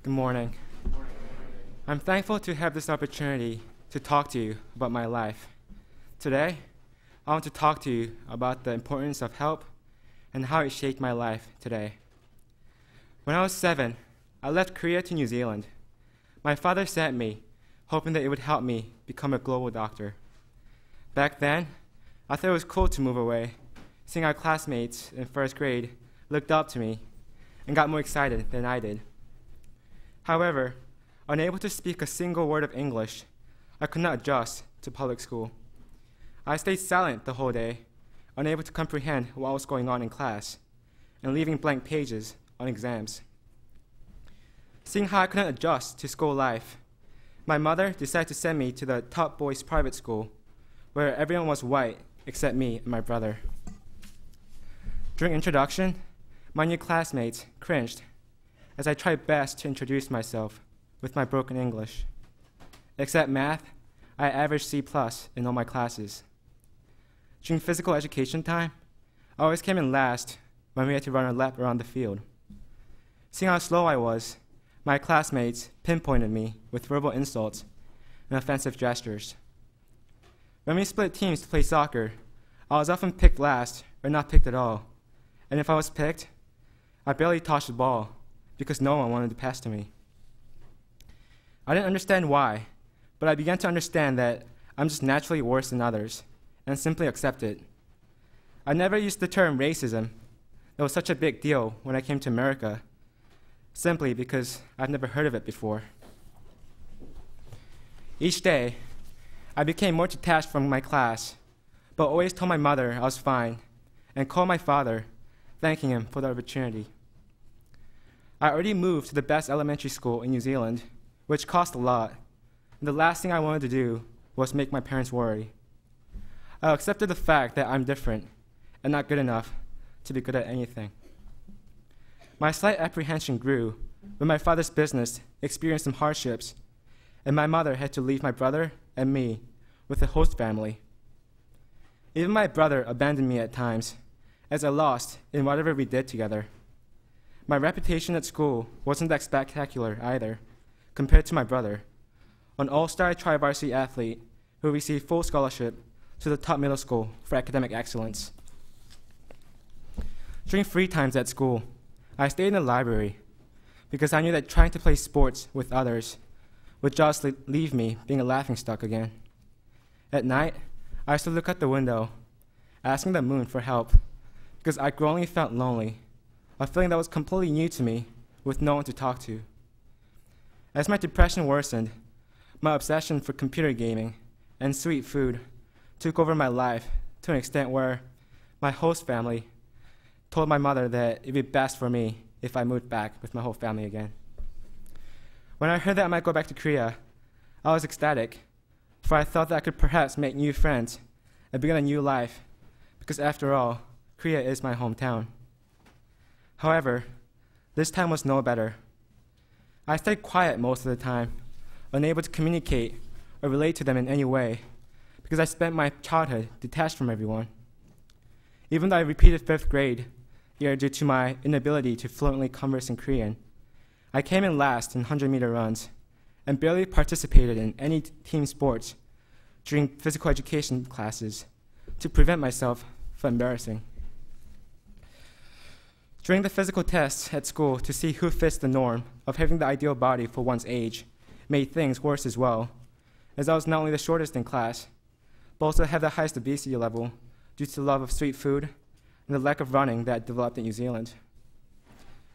Good morning. I'm thankful to have this opportunity to talk to you about my life. Today, I want to talk to you about the importance of help and how it shaped my life today. When I was 7, I left Korea to New Zealand. My father sent me, hoping that it would help me become a global doctor. Back then, I thought it was cool to move away, seeing our classmates in first grade looked up to me and got more excited than I did. However, unable to speak a single word of English, I could not adjust to public school. I stayed silent the whole day, unable to comprehend what was going on in class, and leaving blank pages on exams. Seeing how I couldn't adjust to school life, my mother decided to send me to the top boys' private school, where everyone was white except me and my brother. During introduction, my new classmates cringed as I tried best to introduce myself with my broken English. Except math, I averaged C+ in all my classes. During physical education time, I always came in last when we had to run a lap around the field. Seeing how slow I was, my classmates pinpointed me with verbal insults and offensive gestures. When we split teams to play soccer, I was often picked last or not picked at all. And if I was picked, I barely touched the ball because no one wanted to pass to me. I didn't understand why, but I began to understand that I'm just naturally worse than others and simply accept it. I never used the term racism. It was such a big deal when I came to America, simply because I've never heard of it before. Each day, I became more detached from my class, but always told my mother I was fine and called my father, thanking him for the opportunity. I already moved to the best elementary school in New Zealand, which cost a lot, and the last thing I wanted to do was make my parents worry. I accepted the fact that I'm different and not good enough to be good at anything. My slight apprehension grew when my father's business experienced some hardships, and my mother had to leave my brother and me with a host family. Even my brother abandoned me at times, as I lost in whatever we did together. My reputation at school wasn't that spectacular either, compared to my brother, an all-star tri-varsity athlete who received full scholarship to the top middle school for academic excellence. During free times at school, I stayed in the library because I knew that trying to play sports with others would just leave me being a laughingstock again. At night, I used to look out the window, asking the moon for help because I growingly felt lonely, a feeling that was completely new to me with no one to talk to. As my depression worsened, my obsession for computer gaming and sweet food took over my life to an extent where my host family told my mother that it'd be best for me if I moved back with my whole family again. When I heard that I might go back to Korea, I was ecstatic, for I thought that I could perhaps make new friends and begin a new life, because after all, Korea is my hometown. However, this time was no better. I stayed quiet most of the time, unable to communicate or relate to them in any way, because I spent my childhood detached from everyone. Even though I repeated 5th grade year due to my inability to fluently converse in Korean, I came in last in 100-meter runs and barely participated in any team sports during physical education classes to prevent myself from embarrassing. During the physical tests at school to see who fits the norm of having the ideal body for one's age made things worse as well, as I was not only the shortest in class, but also had the highest obesity level due to the love of street food and the lack of running that developed in New Zealand.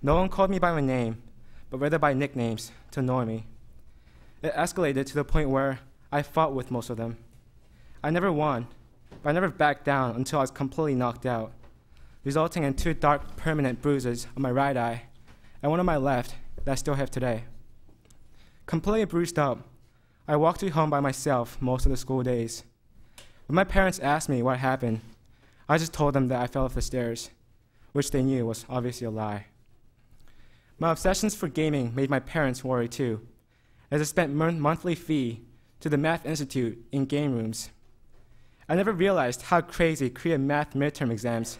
No one called me by my name, but rather by nicknames to annoy me. It escalated to the point where I fought with most of them. I never won, but I never backed down until I was completely knocked out, resulting in 2 dark permanent bruises on my right eye and one on my left that I still have today. Completely bruised up, I walked home by myself most of the school days. When my parents asked me what happened, I just told them that I fell off the stairs, which they knew was obviously a lie. My obsessions for gaming made my parents worry too, as I spent monthly fee to the Math Institute in game rooms. I never realized how crazy Korean math midterm exams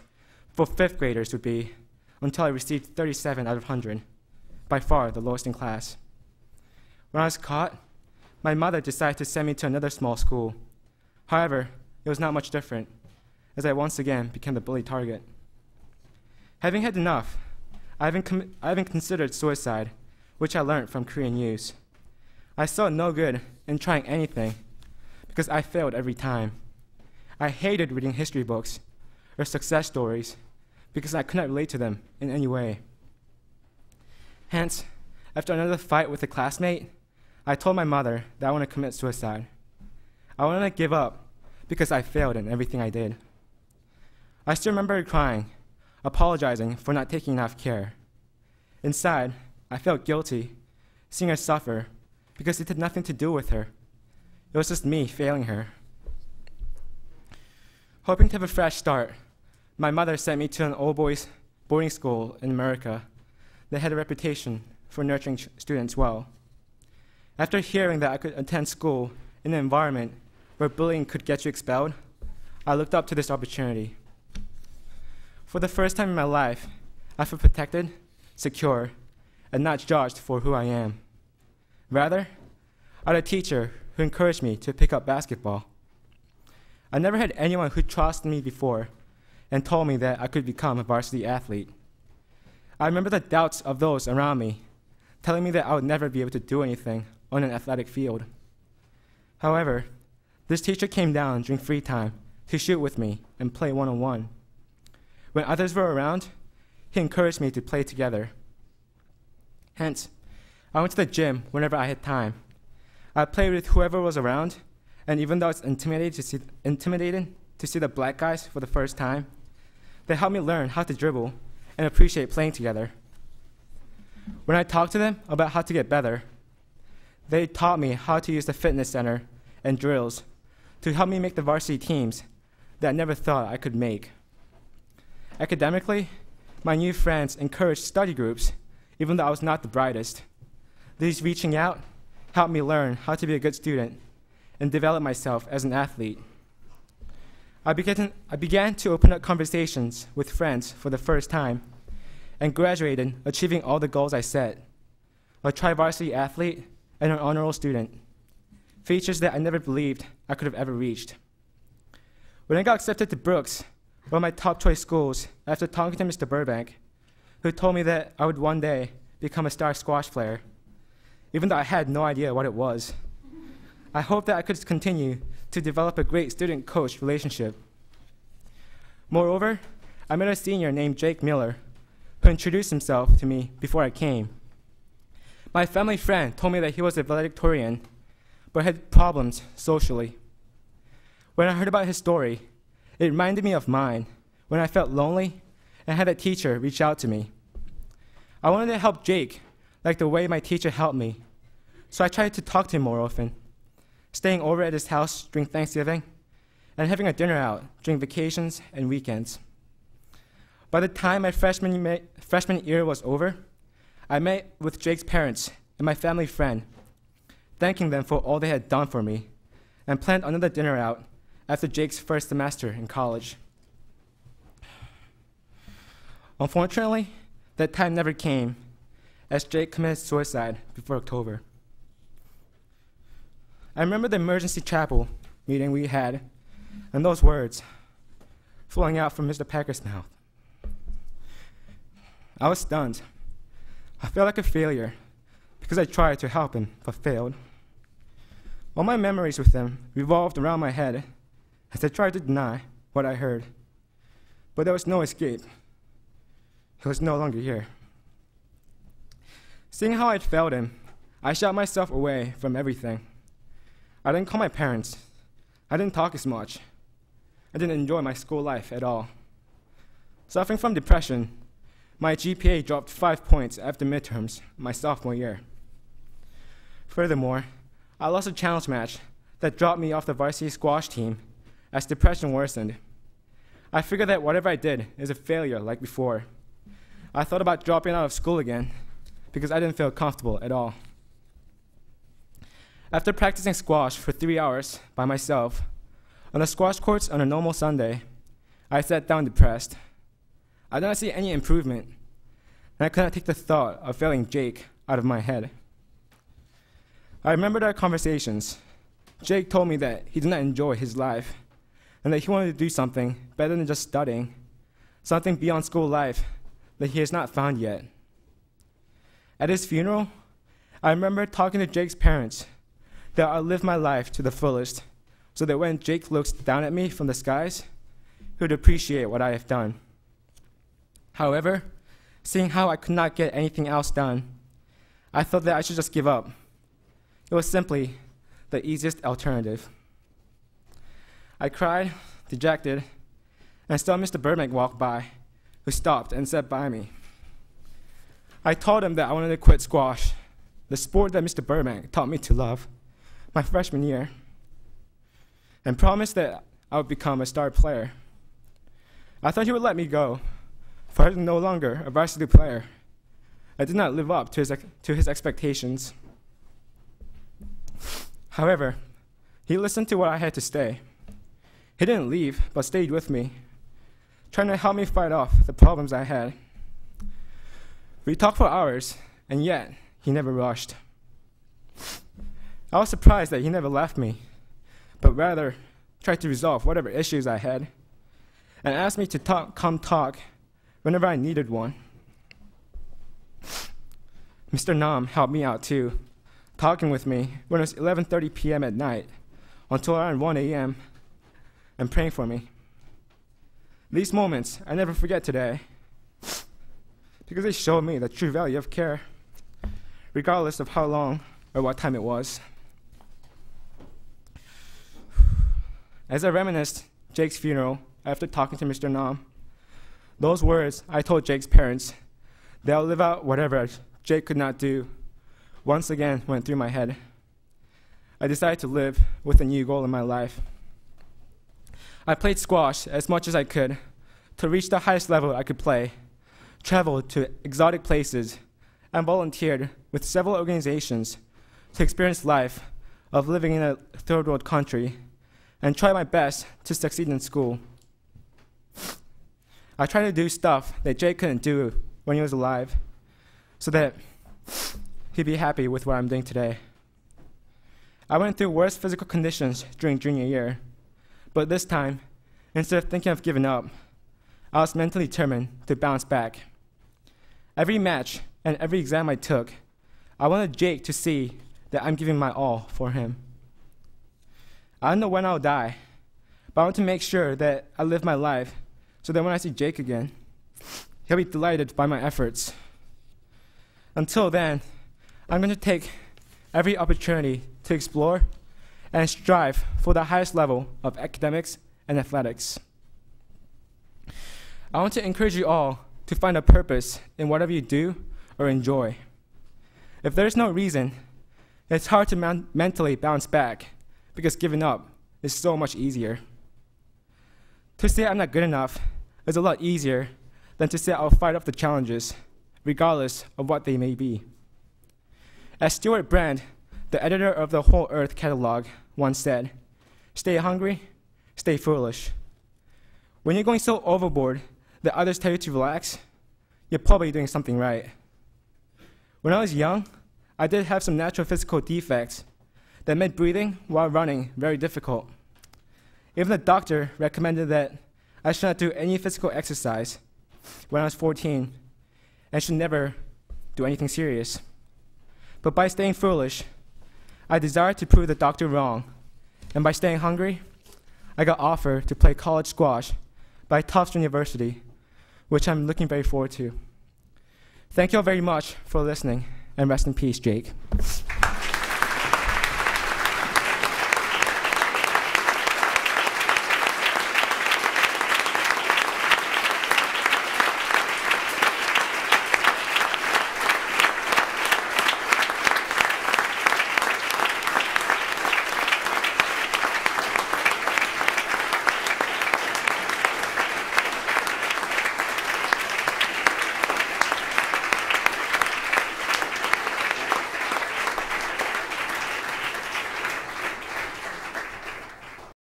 for 5th graders would be until I received 37 out of 100, by far the lowest in class. When I was caught, my mother decided to send me to another small school. However, it was not much different, as I once again became the bully target. Having had enough, I even considered suicide, which I learned from Korean news. I saw no good in trying anything because I failed every time. I hated reading history books or success stories because I could not relate to them in any way. Hence, after another fight with a classmate, I told my mother that I want to commit suicide. I wanted to give up because I failed in everything I did. I still remember her crying, apologizing for not taking enough care. Inside, I felt guilty, seeing her suffer, because it had nothing to do with her. It was just me failing her. Hoping to have a fresh start, my mother sent me to an all-boys boarding school in America that had a reputation for nurturing students well. After hearing that I could attend school in an environment where bullying could get you expelled, I looked up to this opportunity. For the first time in my life, I feel protected, secure, and not judged for who I am. Rather, I had a teacher who encouraged me to pick up basketball. I never had anyone who trusted me before and told me that I could become a varsity athlete. I remember the doubts of those around me, telling me that I would never be able to do anything on an athletic field. However, this teacher came down during free time to shoot with me and play one-on-one. When others were around, he encouraged me to play together. Hence, I went to the gym whenever I had time. I played with whoever was around, and even though I was intimidated to see the black guys for the first time, they helped me learn how to dribble and appreciate playing together. When I talked to them about how to get better, they taught me how to use the fitness center and drills to help me make the varsity teams that I never thought I could make. Academically, my new friends encouraged study groups, even though I was not the brightest. These reaching out helped me learn how to be a good student and develop myself as an athlete. I began to open up conversations with friends for the first time and graduated achieving all the goals I set: a tri-varsity athlete and an honor roll student, features that I never believed I could have ever reached. When I got accepted to Brooks, one of my top choice schools, after talking to Mr. Burbank, who told me that I would one day become a star squash player, even though I had no idea what it was. I hoped that I could continue to develop a great student-coach relationship. Moreover, I met a senior named Jake Miller, who introduced himself to me before I came. My family friend told me that he was a valedictorian, but had problems socially. When I heard about his story, it reminded me of mine when I felt lonely and had a teacher reach out to me. I wanted to help Jake like the way my teacher helped me, so I tried to talk to him more often, staying over at his house during Thanksgiving and having a dinner out during vacations and weekends. By the time my freshman year was over, I met with Jake's parents and my family friend, thanking them for all they had done for me, and planned another dinner out after Jake's first semester in college. Unfortunately, that time never came, as Jake committed suicide before October. I remember the emergency chapel meeting we had, and those words flowing out from Mr. Packer's mouth. I was stunned. I felt like a failure because I tried to help him but failed. All my memories with him revolved around my head as I tried to deny what I heard. But there was no escape. He was no longer here. Seeing how I'd failed him, I shut myself away from everything. I didn't call my parents. I didn't talk as much. I didn't enjoy my school life at all. Suffering from depression, my GPA dropped 5 points after midterms my sophomore year. Furthermore, I lost a challenge match that dropped me off the varsity squash team as depression worsened. I figured that whatever I did is a failure like before. I thought about dropping out of school again because I didn't feel comfortable at all. After practicing squash for 3 hours by myself on the squash courts on a normal Sunday, I sat down depressed. I did not see any improvement. and I could not take the thought of failing Jake out of my head. I remembered our conversations. Jake told me that he did not enjoy his life, and that he wanted to do something better than just studying, something beyond school life that he has not found yet. At his funeral, I remember talking to Jake's parents that I lived my life to the fullest, so that when Jake looks down at me from the skies, he would appreciate what I have done. However, seeing how I could not get anything else done, I thought that I should just give up. It was simply the easiest alternative. I cried, dejected, and saw Mr. Burbank walk by, who stopped and sat by me. I told him that I wanted to quit squash, the sport that Mr. Burbank taught me to love, my freshman year, and promised that I would become a star player. I thought he would let me go, for I was no longer a varsity player. I did not live up to his expectations. However, he listened to what I had to say. He didn't leave, but stayed with me, trying to help me fight off the problems I had. We talked for hours, and yet he never rushed. I was surprised that he never left me, but rather tried to resolve whatever issues I had, and asked me to come talk whenever I needed one. Mr. Nam helped me out too, talking with me when it was 11:30 p.m. at night until around 1 a.m. and praying for me. These moments I never forget today, because they showed me the true value of care, regardless of how long or what time it was. As I reminisced Jake's funeral after talking to Mr. Nam, those words I told Jake's parents, they'll live out whatever Jake could not do, once again went through my head. I decided to live with a new goal in my life. I played squash as much as I could to reach the highest level I could play, traveled to exotic places, and volunteered with several organizations to experience life of living in a third world country and try my best to succeed in school. I tried to do stuff that Jake couldn't do when he was alive, so that he'd be happy with what I'm doing today. I went through worse physical conditions during junior year, but this time, instead of thinking of giving up, I was mentally determined to bounce back. Every match and every exam I took, I wanted Jake to see that I'm giving my all for him. I don't know when I'll die, but I want to make sure that I live my life so that when I see Jake again, he'll be delighted by my efforts. Until then, I'm going to take every opportunity to explore and strive for the highest level of academics and athletics. I want to encourage you all to find a purpose in whatever you do or enjoy. If there's no reason, it's hard to mentally bounce back because giving up is so much easier. To say I'm not good enough is a lot easier than to say I'll fight off the challenges, regardless of what they may be. As Stuart Brand, the editor of the Whole Earth catalog, once said, "Stay hungry, stay foolish." When you're going so overboard that others tell you to relax, you're probably doing something right. When I was young, I did have some natural physical defects that made breathing while running very difficult. Even the doctor recommended that I should not do any physical exercise when I was 14 and should never do anything serious. But by staying foolish, I desired to prove the doctor wrong, and by staying hungry, I got offered to play college squash by Tufts University, which I'm looking very forward to. Thank you all very much for listening, and rest in peace, Jake.